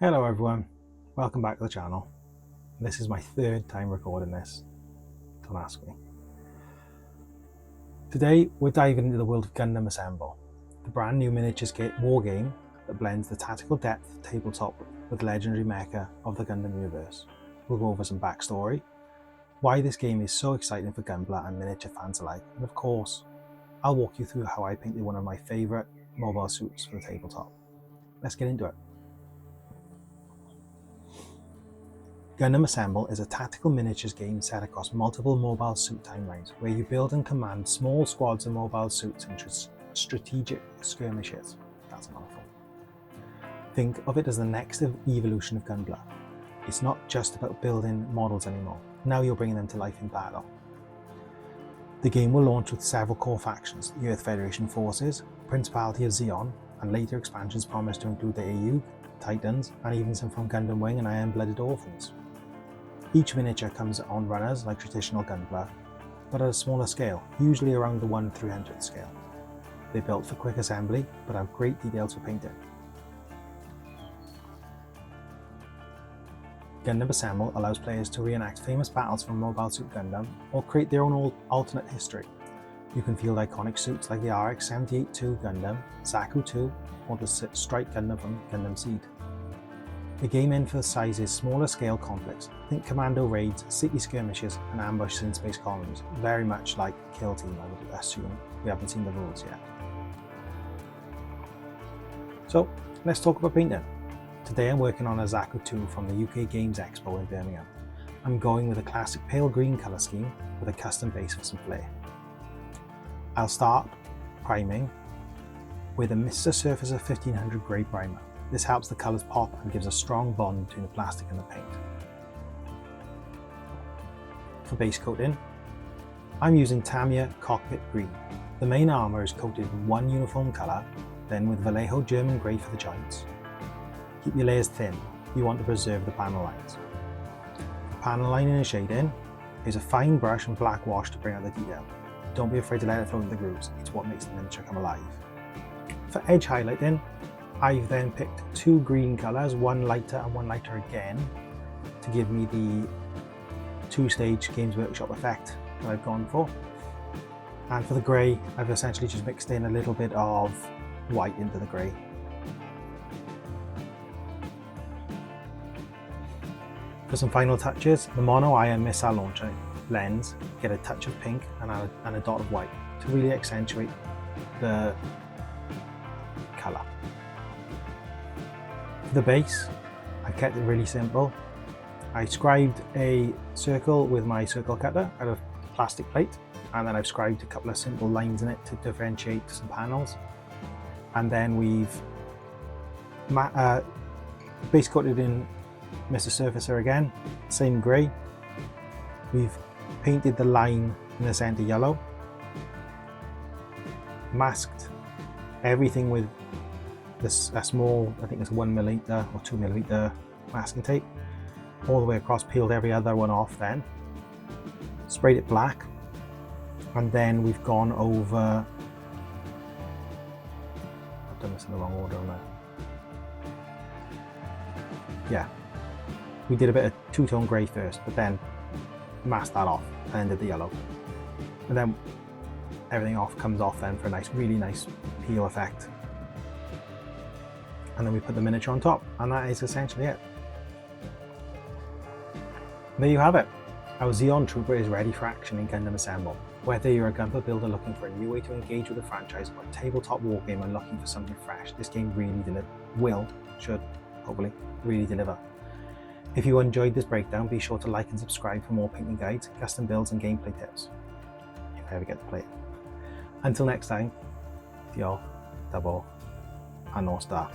Hello everyone, welcome back to the channel. This is my third time recording this, don't ask me. Today we're diving into the world of Gundam Assemble, the brand new miniatures war game that blends the tactical depth of tabletop with the legendary mecha of the Gundam universe. We'll go over some backstory, why this game is so exciting for Gunpla and miniature fans alike, and of course, I'll walk you through how I painted one of my favourite mobile suits for the tabletop. Let's get into it. Gundam Assemble is a tactical miniatures game set across multiple mobile suit timelines, where you build and command small squads of mobile suits in strategic skirmishes. That's a mouthful. Think of it as the next evolution of Gunpla. It's not just about building models anymore, now you're bringing them to life in battle. The game will launch with several core factions: the Earth Federation Forces, Principality of Zeon, and later expansions promise to include the AU, Titans, and even some from Gundam Wing and Iron-Blooded Orphans. Each miniature comes on runners like traditional Gunpla, but at a smaller scale, usually around the 1/300th scale. They're built for quick assembly, but have great details for painting. Gundam Assemble allows players to reenact famous battles from Mobile Suit Gundam, or create their own alternate history. You can field iconic suits like the RX-78-2 Gundam, Zaku 2, or the Strike Gundam from Gundam Seed. The game emphasizes smaller scale conflicts. Think commando raids, city skirmishes, and ambushes in space colonies, very much like Kill Team, I would assume. We haven't seen the rules yet. So let's talk about painting. Today I'm working on a Zaku 2 from the UK Games Expo in Birmingham. I'm going with a classic pale green colour scheme with a custom base for some flair. I'll start priming with a Mr. Surfacer 1500 grey primer. This helps the colours pop and gives a strong bond between the plastic and the paint. For base coating, I'm using Tamiya Cockpit Green. The main armour is coated in one uniform colour, then with Vallejo German grey for the joints. Keep your layers thin, you want to preserve the panel lines. For panel lining and shading, use a fine brush and black wash to bring out the detail. Don't be afraid to let it flow into the grooves, it's what makes the miniature come alive. For edge highlighting, I've then picked two green colours, one lighter and one lighter again, to give me the two-stage Games Workshop effect that I've gone for. And for the grey, I've essentially just mixed in a little bit of white into the grey. For some final touches, the mono iron missile launcher lens, get a touch of pink and a dot of white to really accentuate the colour. For the base, I kept it really simple. I scribed a circle with my circle cutter out of plastic plate, and then I've scribed a couple of simple lines in it to differentiate some panels. And then we've base coated in Mr. Surfacer again, same grey. We've painted the line in the centre yellow, masked everything with this small, I think it's 1mm or 2mm masking tape, all the way across, peeled every other one off then, sprayed it black, and then we've gone over, I've done this in the wrong order now. Yeah, we did a bit of two-tone grey first, but then masked that off and then did the yellow. And then everything comes off then for a nice, really nice peel effect. And then we put the miniature on top, and that is essentially it. There you have it. Our Zeon Trooper is ready for action in Gundam Assemble. Whether you're a Gunpla builder looking for a new way to engage with the franchise, or a tabletop wargamer looking for something fresh, this game really should hopefully really deliver. If you enjoyed this breakdown, be sure to like and subscribe for more painting guides, custom builds and gameplay tips, if I ever get to play it. Until next time, diolch, double, and North Star.